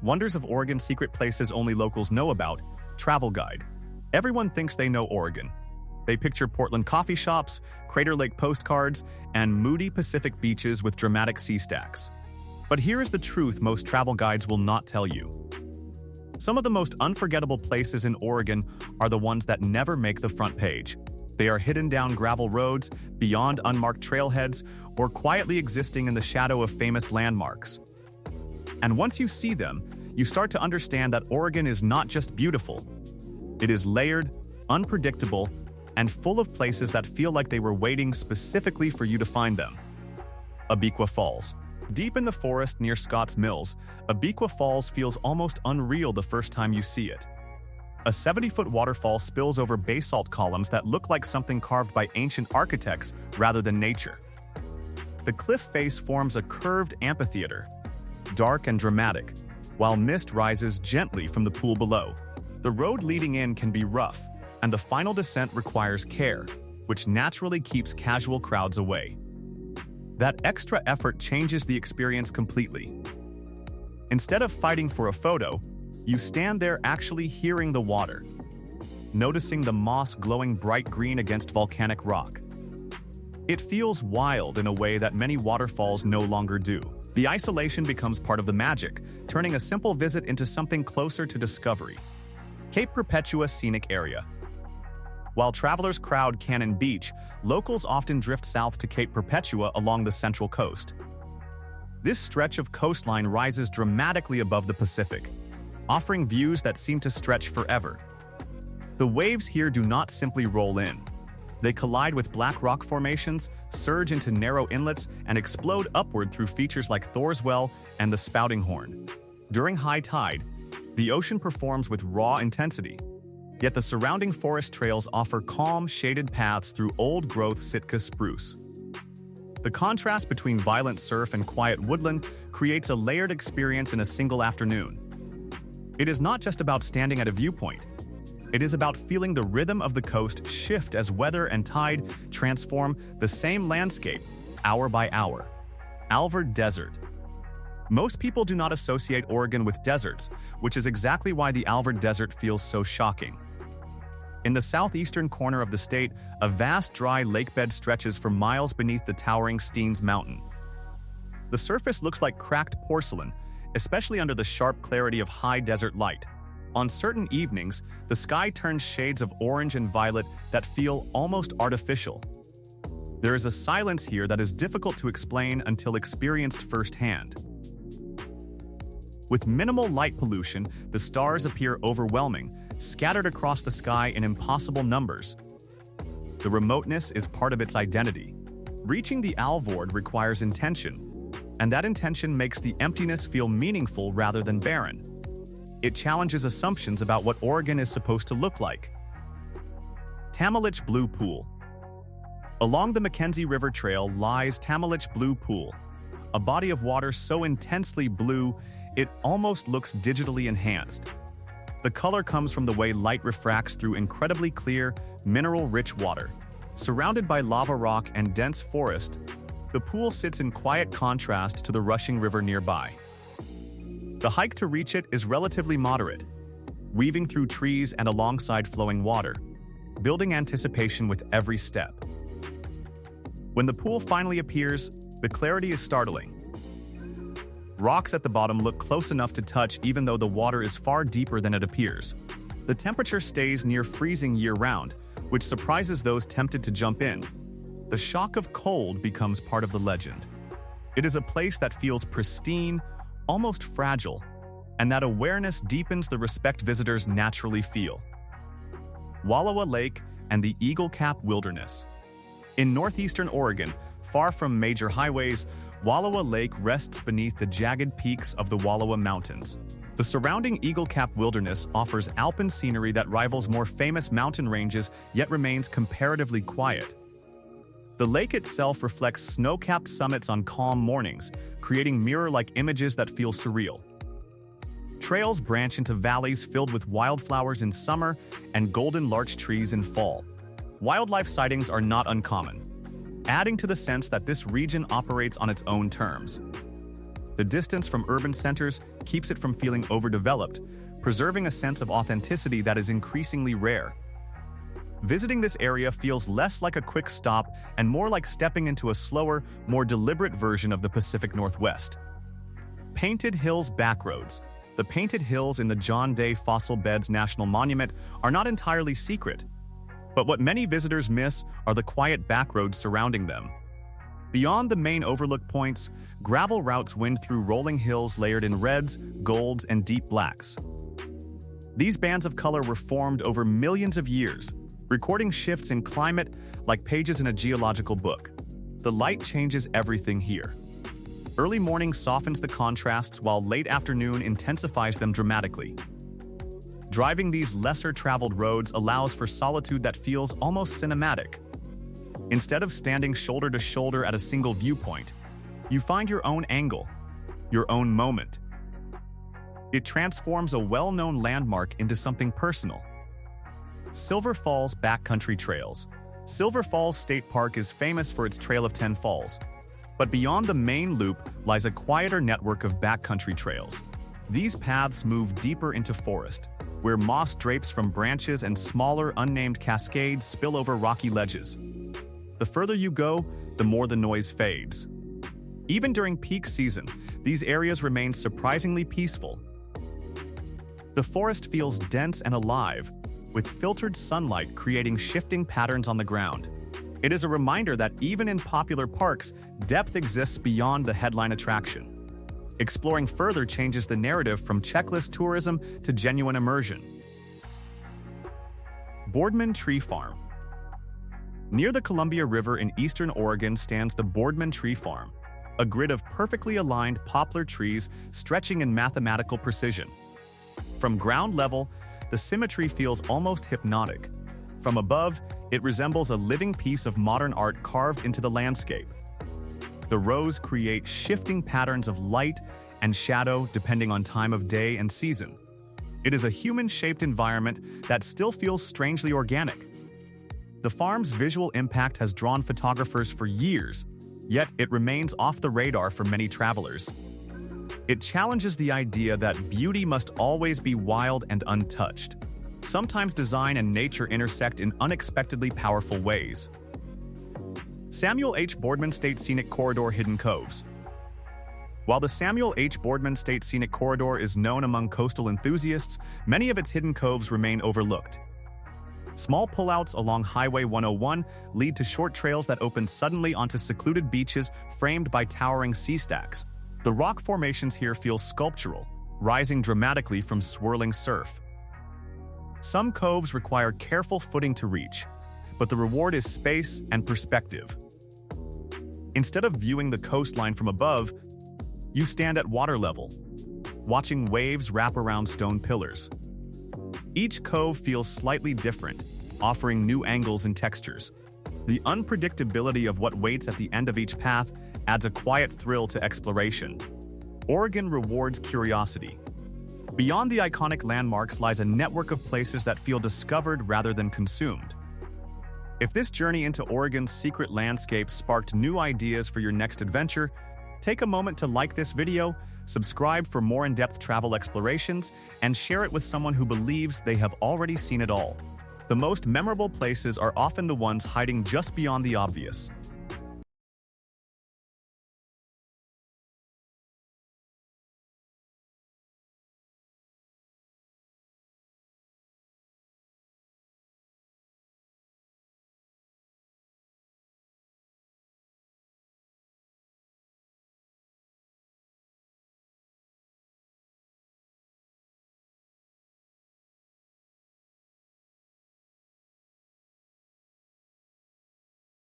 Wonders of Oregon: Secret Places Only Locals Know About, travel guide. Everyone thinks they know Oregon. They picture Portland coffee shops, Crater Lake postcards, and moody Pacific beaches with dramatic sea stacks. But here is the truth most travel guides will not tell you. Some of the most unforgettable places in Oregon are the ones that never make the front page. They are hidden down gravel roads, beyond unmarked trailheads, or quietly existing in the shadow of famous landmarks. And once you see them, you start to understand that Oregon is not just beautiful. It is layered, unpredictable, and full of places that feel like they were waiting specifically for you to find them. Abiqua Falls. Deep in the forest near Scotts Mills, Abiqua Falls feels almost unreal the first time you see it. A 70-foot waterfall spills over basalt columns that look like something carved by ancient architects rather than nature. The cliff face forms a curved amphitheater, dark and dramatic, while mist rises gently from the pool below. The road leading in can be rough, and the final descent requires care, which naturally keeps casual crowds away. That extra effort changes the experience completely. Instead of fighting for a photo, you stand there actually hearing the water, noticing the moss glowing bright green against volcanic rock. It feels wild in a way that many waterfalls no longer do. The isolation becomes part of the magic, turning a simple visit into something closer to discovery. Cape Perpetua Scenic Area. While travelers crowd Cannon Beach, locals often drift south to Cape Perpetua along the central coast. This stretch of coastline rises dramatically above the Pacific, offering views that seem to stretch forever. The waves here do not simply roll in. They collide with black rock formations, surge into narrow inlets, and explode upward through features like Thor's Well and the Spouting Horn. During high tide, the ocean performs with raw intensity. Yet the surrounding forest trails offer calm, shaded paths through old-growth Sitka spruce. The contrast between violent surf and quiet woodland creates a layered experience in a single afternoon. It is not just about standing at a viewpoint. It is about feeling the rhythm of the coast shift as weather and tide transform the same landscape, hour by hour. Alvord Desert. Most people do not associate Oregon with deserts, which is exactly why the Alvord Desert feels so shocking. In the southeastern corner of the state, a vast dry lakebed stretches for miles beneath the towering Steens Mountain. The surface looks like cracked porcelain, especially under the sharp clarity of high desert light. On certain evenings, the sky turns shades of orange and violet that feel almost artificial. There is a silence here that is difficult to explain until experienced firsthand. With minimal light pollution, the stars appear overwhelming, scattered across the sky in impossible numbers. The remoteness is part of its identity. Reaching the Alvord requires intention, and that intention makes the emptiness feel meaningful rather than barren. It challenges assumptions about what Oregon is supposed to look like. Tamalich Blue Pool. Along the Mackenzie River Trail lies Tamalich Blue Pool, a body of water so intensely blue it almost looks digitally enhanced. The color comes from the way light refracts through incredibly clear, mineral-rich water. Surrounded by lava rock and dense forest, the pool sits in quiet contrast to the rushing river nearby. The hike to reach it is relatively moderate, weaving through trees and alongside flowing water, building anticipation with every step. When the pool finally appears, the clarity is startling. Rocks at the bottom look close enough to touch even though the water is far deeper than it appears. The temperature stays near freezing year-round, which surprises those tempted to jump in. The shock of cold becomes part of the legend. It is a place that feels pristine, almost fragile, and that awareness deepens the respect visitors naturally feel. Wallowa Lake and the Eagle Cap Wilderness. In northeastern Oregon, far from major highways, Wallowa Lake rests beneath the jagged peaks of the Wallowa Mountains. The surrounding Eagle Cap Wilderness offers alpine scenery that rivals more famous mountain ranges yet remains comparatively quiet. The lake itself reflects snow-capped summits on calm mornings, creating mirror-like images that feel surreal. Trails branch into valleys filled with wildflowers in summer and golden larch trees in fall. Wildlife sightings are not uncommon, adding to the sense that this region operates on its own terms. The distance from urban centers keeps it from feeling overdeveloped, preserving a sense of authenticity that is increasingly rare. Visiting this area feels less like a quick stop and more like stepping into a slower, more deliberate version of the Pacific Northwest. Painted Hills Backroads. The Painted Hills in the John Day Fossil Beds National Monument are not entirely secret, but what many visitors miss are the quiet backroads surrounding them. Beyond the main overlook points, gravel routes wind through rolling hills layered in reds, golds, and deep blacks. These bands of color were formed over millions of years, recording shifts in climate like pages in a geological book. The light changes everything here. Early morning softens the contrasts while late afternoon intensifies them dramatically. Driving these lesser-traveled roads allows for solitude that feels almost cinematic. Instead of standing shoulder to shoulder at a single viewpoint, you find your own angle, your own moment. It transforms a well-known landmark into something personal. Silver Falls Backcountry Trails. Silver Falls State Park is famous for its Trail of 10 Falls, but beyond the main loop lies a quieter network of backcountry trails. These paths move deeper into forest, where moss drapes from branches and smaller, unnamed cascades spill over rocky ledges. The further you go, the more the noise fades. Even during peak season, these areas remain surprisingly peaceful. The forest feels dense and alive, with filtered sunlight creating shifting patterns on the ground. It is a reminder that even in popular parks, depth exists beyond the headline attraction. Exploring further changes the narrative from checklist tourism to genuine immersion. Boardman Tree Farm. Near the Columbia River in eastern Oregon stands the Boardman Tree Farm, a grid of perfectly aligned poplar trees stretching in mathematical precision. From ground level, the symmetry feels almost hypnotic. From above, it resembles a living piece of modern art carved into the landscape. The rows create shifting patterns of light and shadow depending on time of day and season. It is a human-shaped environment that still feels strangely organic. The farm's visual impact has drawn photographers for years, yet it remains off the radar for many travelers. It challenges the idea that beauty must always be wild and untouched. Sometimes design and nature intersect in unexpectedly powerful ways. Samuel H. Boardman State Scenic Corridor Hidden Coves. While the Samuel H. Boardman State Scenic Corridor is known among coastal enthusiasts, many of its hidden coves remain overlooked. Small pullouts along Highway 101 lead to short trails that open suddenly onto secluded beaches framed by towering sea stacks. The rock formations here feel sculptural, rising dramatically from swirling surf. Some coves require careful footing to reach, but the reward is space and perspective. Instead of viewing the coastline from above, you stand at water level, watching waves wrap around stone pillars. Each cove feels slightly different, offering new angles and textures. The unpredictability of what waits at the end of each path adds a quiet thrill to exploration. Oregon rewards curiosity. Beyond the iconic landmarks lies a network of places that feel discovered rather than consumed. If this journey into Oregon's secret landscape sparked new ideas for your next adventure, take a moment to like this video, subscribe for more in-depth travel explorations, and share it with someone who believes they have already seen it all. The most memorable places are often the ones hiding just beyond the obvious.